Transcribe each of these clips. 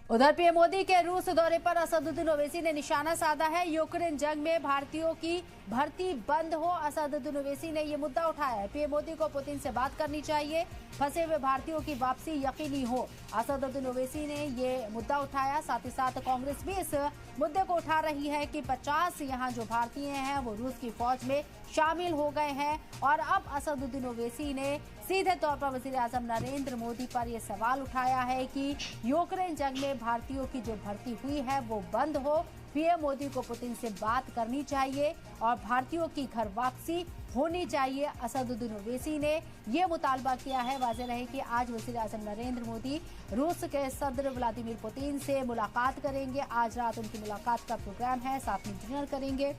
उधर पीएम मोदी के रूस दौरे पर असदुद्दीन ओवैसी ने निशाना साधा है। यूक्रेन जंग में भारतीयों की भर्ती बंद हो, असदुद्दीन ओवैसी ने ये मुद्दा उठाया है। पीएम मोदी को पुतिन से बात करनी चाहिए, फंसे हुए भारतीयों की वापसी यकीनी हो, असदुद्दीन ओवैसी ने ये मुद्दा उठाया। साथ ही साथ कांग्रेस भी इस मुद्दे को उठा रही है कि 50 यहाँ जो भारतीय हैं वो रूस की फौज में शामिल हो गए हैं। और अब असदुद्दीन ओवैसी ने सीधे तौर पर वजीर आजम नरेंद्र मोदी पर यह सवाल उठाया है कि यूक्रेन जंग में भारतीयों की जो भर्ती हुई है वो बंद हो। पीएम मोदी को पुतिन से बात करनी चाहिए और भारतीयों की घर वापसी होनी चाहिए। असदुद्दीन ओवैसी ने यह मुतालबा किया है। वाज़ेह रहे कि आज वज़ीर आज़म नरेंद्र मोदी रूस के सदर व्लादिमीर पुतिन से मुलाकात करेंगे। आज रात उनकी मुलाकात का प्रोग्राम है, साथ में डिनर करेंगे।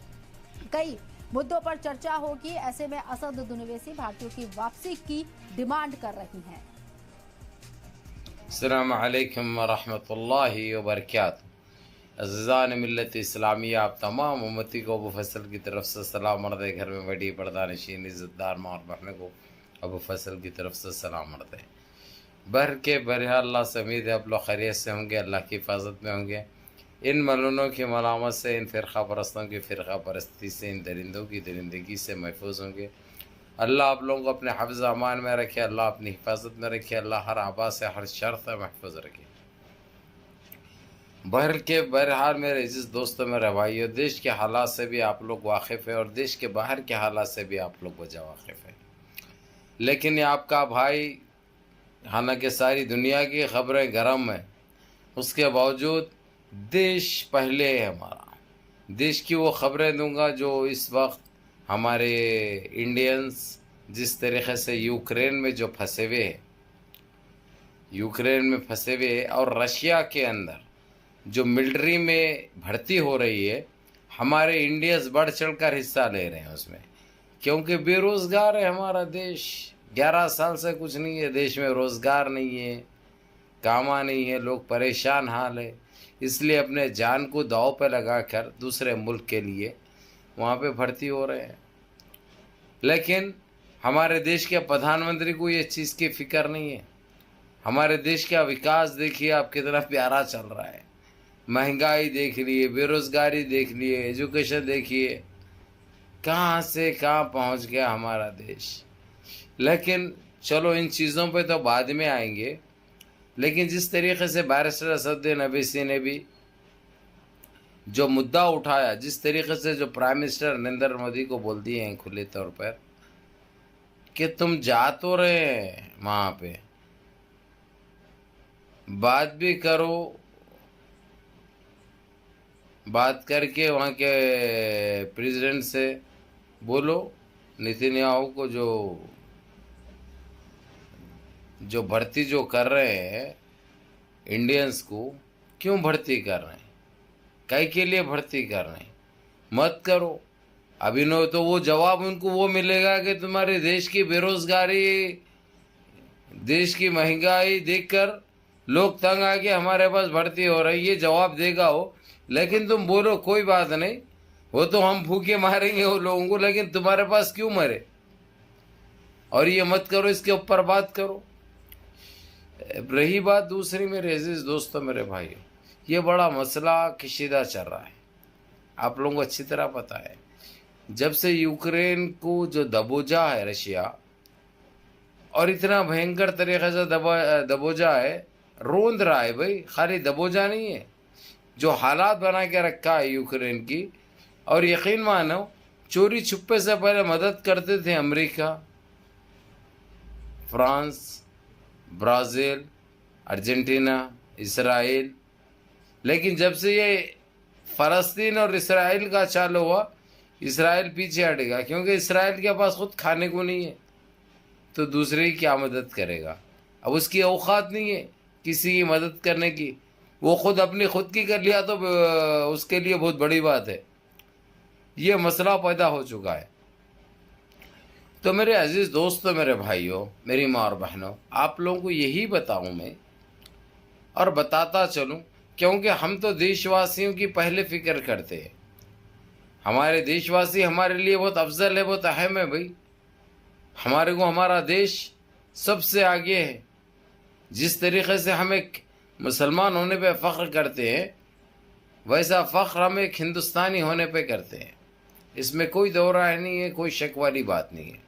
कई मुद्दों पर चर्चा होगी। ऐसे में असदुद्दीन ओवैसी भारतीयों की वापसी की डिमांड कर रही हैं। अस्सलाम वालेकुम वरहमतुल्लाहि वबरकातुहू। अज़ीज़ान मिल्लत इस्लामिया, आप तमाम उम्मती को अबू फैसल की तरफ से सलाम। मर्द घर में बड़ी पर्दा नशीन इज़्ज़तदार माँ और बहन को अबू फैसल की तरफ से सलाम मर्द। बर के बरहा अल्लाह से उम्मीद है आप लोग खैरियत से होंगे, अल्लाह की हिफाजत में होंगे। इन मलूनों की मलामत से, इन फ़िरक़ा परस्तों की फ़िरक़ा परस्ती से, इन दरिंदों की दरिंदगी से महफूज होंगे। अल्लाह आप लोगों को अपने हफ्ज़ अमान में रखे, अल्लाह अपनी हिफाजत में रखे, अल्लाह हर आबा से, हर शर से महफूज रखे। बहरहाल मेरे इज़्ज़त दोस्तों, मेरे भाइयों, देश के हालात से भी आप लोग वाकिफ़ है और देश के बाहर के हालात से भी आप लोग वजह वाकिफ़ है। लेकिन ये आपका भाई, हालांकि सारी दुनिया की ख़बरें गर्म हैं, उसके बावजूद देश पहले है हमारा। देश की वो ख़बरें दूंगा जो इस वक्त हमारे इंडियंस जिस तरीक़े से यूक्रेन में जो फंसे हुए हैं, यूक्रेन में फंसे हुए हैं और रशिया के अंदर जो मिलिट्री में भर्ती हो रही है, हमारे इंडियंस बढ़ चढ़कर हिस्सा ले रहे हैं उसमें, क्योंकि बेरोज़गार है हमारा देश। 11 साल से कुछ नहीं है, देश में रोज़गार नहीं है, कामा नहीं है, लोग परेशान हाल है। इसलिए अपने जान को दांव पे लगाकर दूसरे मुल्क के लिए वहाँ पे भर्ती हो रहे हैं। लेकिन हमारे देश के प्रधानमंत्री को ये चीज़ की फ़िक्र नहीं है। हमारे देश का विकास देखिए आप कितना प्यारा चल रहा है। महंगाई देख लिए, बेरोज़गारी देख लिए, एजुकेशन देखिए, कहाँ से कहाँ पहुँच गया हमारा देश। लेकिन चलो इन चीज़ों पे तो बाद में आएंगे। लेकिन जिस तरीके से बैरिस्टर असदुद्दीन ओवैसी ने भी जो मुद्दा उठाया, जिस तरीके से जो प्राइम मिनिस्टर नरेंद्र मोदी को बोल दिए हैं खुले तौर पर कि तुम जा तो रहे हैं वहाँ पे, बात भी करो, बात करके वहाँ के प्रेसिडेंट से बोलो, नेतन्याहू को जो भर्ती जो कर रहे हैं इंडियंस को, क्यों भर्ती कर रहे हैं, कई के लिए भर्ती कर रहे हैं, मत करो। अभी नो तो वो जवाब उनको वो मिलेगा कि तुम्हारे देश की बेरोज़गारी, देश की महंगाई देखकर लोग तंग आके हमारे पास भर्ती हो रही, ये जवाब देगा वो। लेकिन तुम बोलो कोई बात नहीं, वो तो हम भूखे मारेंगे वो लोगों को, लेकिन तुम्हारे पास क्यों मरे, और ये मत करो, इसके ऊपर बात करो। रही बात दूसरी, मेरे अजीज दोस्तों, मेरे भाइयों, ये बड़ा मसला कशीदा चल रहा है, आप लोगों को अच्छी तरह पता है। जब से यूक्रेन को जो दबोचा है रशिया, और इतना भयंकर तरीके से दबोचा है, रोंद रहा है भाई, खाली दबोचा नहीं है, जो हालात बना के रखा है यूक्रेन की। और यकीन मानो, चोरी छुपे से पहले मदद करते थे America, France, Brazil, Argentina, Israel. लेकिन जब से ये फ़लस्तीन और इसराइल का चालू हुआ, इसराइल पीछे हटेगा, क्योंकि इसराइल के पास खुद खाने को नहीं है, तो दूसरे की क्या मदद करेगा। अब उसकी औकात नहीं है किसी की मदद करने की, वो खुद अपनी खुद की कर लिया तो उसके लिए बहुत बड़ी बात है। ये मसला पैदा हो चुका है। तो मेरे अजीज़ दोस्तों, मेरे भाइयों, मेरी माँ और बहनों, आप लोगों को यही बताऊं मैं और बताता चलूं, क्योंकि हम तो देशवासियों की पहले फ़िक्र करते हैं। हमारे देशवासी हमारे लिए बहुत अफजल है, बहुत अहम है भाई। हमारे को हमारा देश सबसे आगे है। जिस तरीके से हमें मुसलमान होने पे फ़ख्र करते हैं, वैसा फ़ख्र हम एक हिंदुस्तानी होने पे करते हैं। इसमें कोई दो राय नहीं है, कोई शक वाली बात नहीं है।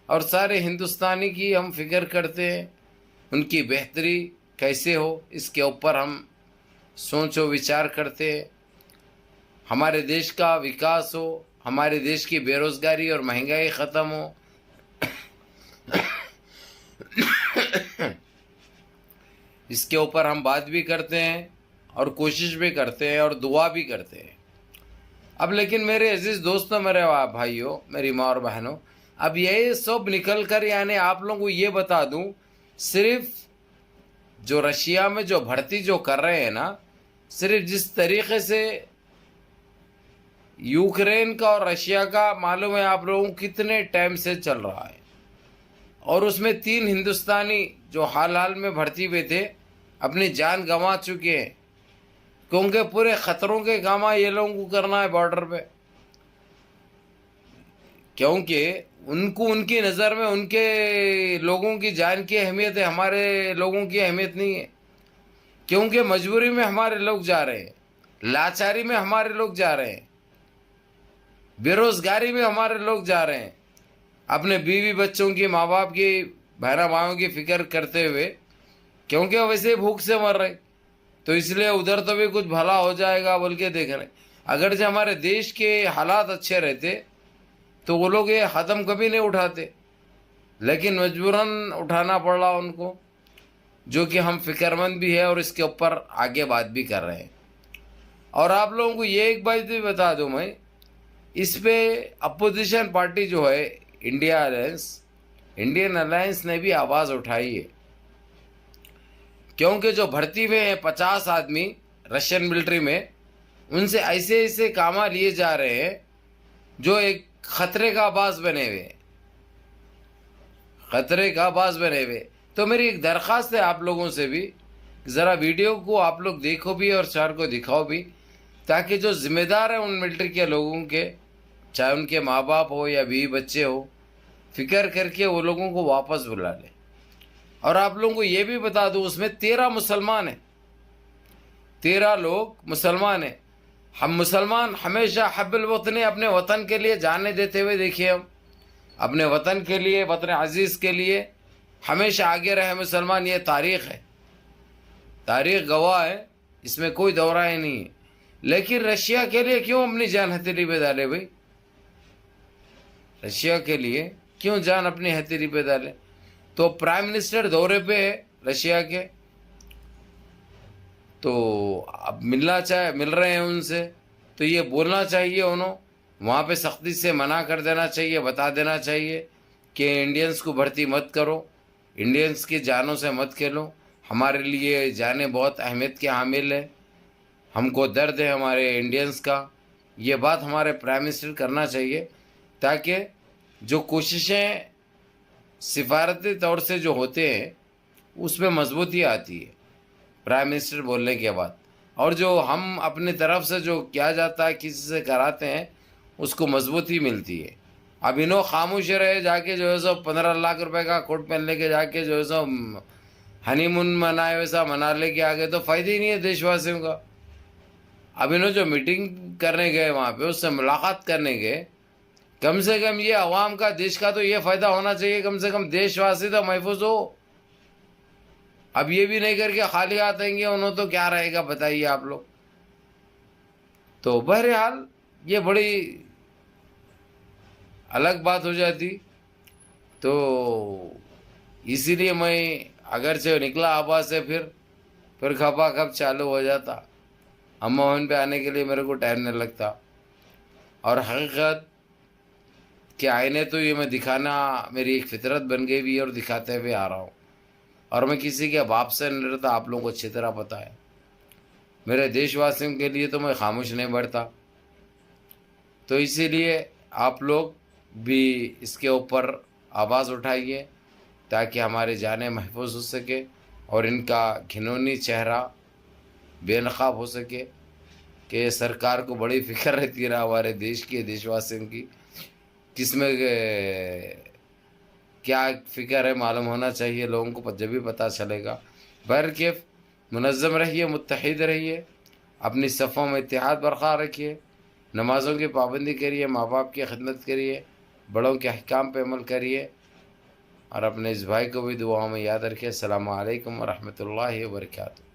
और सारे हिंदुस्तानी की हम फिक्र करते हैं, उनकी बेहतरी कैसे हो इसके ऊपर हम सोचो विचार करते हैं। हमारे देश का विकास हो, हमारे देश की बेरोज़गारी और महंगाई ख़त्म हो, इसके ऊपर हम बात भी करते हैं और कोशिश भी करते हैं और दुआ भी करते हैं। अब लेकिन मेरे अजीज़ दोस्तों, मेरे भाइयों, मेरी माँ और बहनों, अब ये सब निकल कर यानी आप लोगों को ये बता दूं, सिर्फ जो रशिया में जो भर्ती जो कर रहे हैं ना, सिर्फ जिस तरीके से यूक्रेन का और रशिया का मालूम है आप लोगों को कितने टाइम से चल रहा है, और उसमें 3 हिंदुस्तानी जो हाल हाल में भर्ती हुए थे अपनी जान गंवा चुके हैं, क्योंकि पूरे ख़तरों के काम ये लोगों को करना है बॉर्डर पे, क्योंकि उनको उनकी नज़र में उनके लोगों की जान की अहमियत है, हमारे लोगों की अहमियत नहीं है। क्योंकि मजबूरी में हमारे लोग जा रहे हैं, लाचारी में हमारे लोग जा रहे हैं, बेरोज़गारी में हमारे लोग जा रहे हैं, अपने बीवी बच्चों की, माँ बाप की, बहना भाइयों की फिक्र करते हुए, क्योंकि वैसे ही भूख से मर रहे, तो इसलिए उधर तो भी कुछ भला हो जाएगा बोल के देख रहे। अगर जो हमारे देश के हालात अच्छे रहते तो वो लोग ये ख़त्म कभी नहीं उठाते, लेकिन मजबूरन उठाना पड़ रहा उनको, जो कि हम फिक्रमंद भी है और इसके ऊपर आगे बात भी कर रहे हैं। और आप लोगों को ये एक बात भी बता दूं मैं, इस पे अपोजिशन पार्टी जो है इंडियन अलायंस ने भी आवाज़ उठाई है, क्योंकि जो भर्ती में है 50 आदमी रशियन मिलिट्री में, उनसे ऐसे ऐसे काम लिए जा रहे हैं जो एक खतरे का बास बने हुए, खतरे का बास बने हुए। तो मेरी एक दरख्वास्त है आप लोगों से भी, ज़रा वीडियो को आप लोग देखो भी और चार को दिखाओ भी, ताकि जो जिम्मेदार है उन मिलिट्री के लोगों के, चाहे उनके माँ बाप हो या बीवी बच्चे हो, फिक्र करके वो लोगों को वापस बुला ले। और आप लोगों को ये भी बता दूं, उसमें 13 मुसलमान हैं, 13 लोग मुसलमान हैं। हम मुसलमान हमेशा हब्बुल वतन, अपने वतन के लिए जाने देते हुए देखिए, हम अपने वतन के लिए, वतन अजीज़ के लिए हमेशा आगे रहे मुसलमान। ये तारीख़ है, तारीख़ गवाह है, इसमें कोई दौराए नहीं है। लेकिन रशिया के लिए क्यों अपनी जान हथेली पे डाले भाई? रशिया के लिए क्यों जान अपनी हथेली पे डाले? तो प्राइम मिनिस्टर दौरे पे है रशिया के, तो अब मिल रहे हैं उनसे, तो ये बोलना चाहिए उन्होंने, वहाँ पे सख्ती से मना कर देना चाहिए, बता देना चाहिए कि इंडियंस को भर्ती मत करो, इंडियंस की जानों से मत खेलो, हमारे लिए जाने बहुत अहमियत के हामिल है, हमको दर्द है हमारे इंडियंस का। ये बात हमारे प्राइम मिनिस्टर करना चाहिए, ताकि जो कोशिशें सिफारती तौर से जो होते हैं उसमें मजबूती आती है प्राइम मिनिस्टर बोलने के बाद, और जो हम अपनी तरफ से जो किया जाता है किसी से कराते हैं उसको मजबूती मिलती है। अब इन्हों खामोश रहे, जाके जो है सो 15 लाख रुपए का कोट पहन लेके जाके जो है सो हनीमून मनाए वैसा मना लेके आ गए, तो फ़ायदा ही नहीं है देशवासियों का। अब इन्हों जो मीटिंग करने गए वहाँ पे, उससे मुलाकात करने गए, कम से कम ये अवाम का, देश का तो ये फ़ायदा होना चाहिए, कम से कम देशवासी तो महफूज हो। अब ये भी नहीं करके खाली हाथ आएंगे उन्होंने, तो क्या रहेगा बताइए आप लोग। तो बहरहाल ये बड़ी अलग बात हो जाती, तो इसीलिए मैं अगर से निकला आवाज से, फिर खपा खप चालू हो जाता। अम्मा मोहन पे आने के लिए मेरे को टाइम नहीं लगता, और हकीकत के आईने तो ये मैं दिखाना मेरी एक फितरत बन गई भी और दिखाते हुए आ रहा हूँ। और मैं किसी के बाप से नहीं रहता, आप लोगों को अच्छी तरह पता है। मेरे देशवासियों के लिए तो मैं खामोश नहीं बैठता, तो इसीलिए आप लोग भी इसके ऊपर आवाज़ उठाइए, ताकि हमारे जाने महफूज हो सके और इनका घिनौनी चेहरा बेनकाब हो सके, कि सरकार को बड़ी फिक्र रहती है हमारे देश के देशवासियों की, किसमें क्या फ़िक्र है मालूम होना चाहिए लोगों को, जब भी पता चलेगा। बहरकैफ मुनज़्ज़म रहिए, मुत्तहिद रहिए, अपनी सफ़ों में इत्तेहाद बरक़रार रखिए, नमाज़ों की पाबंदी करिए, माँ बाप की खिदमत करिए, बड़ों के अहकाम पे अमल करिए और अपने इस भाई को भी दुआओं में याद रखिए। अस्सलामु अलैकुम व रहमतुल्लाहि व बरकातहू।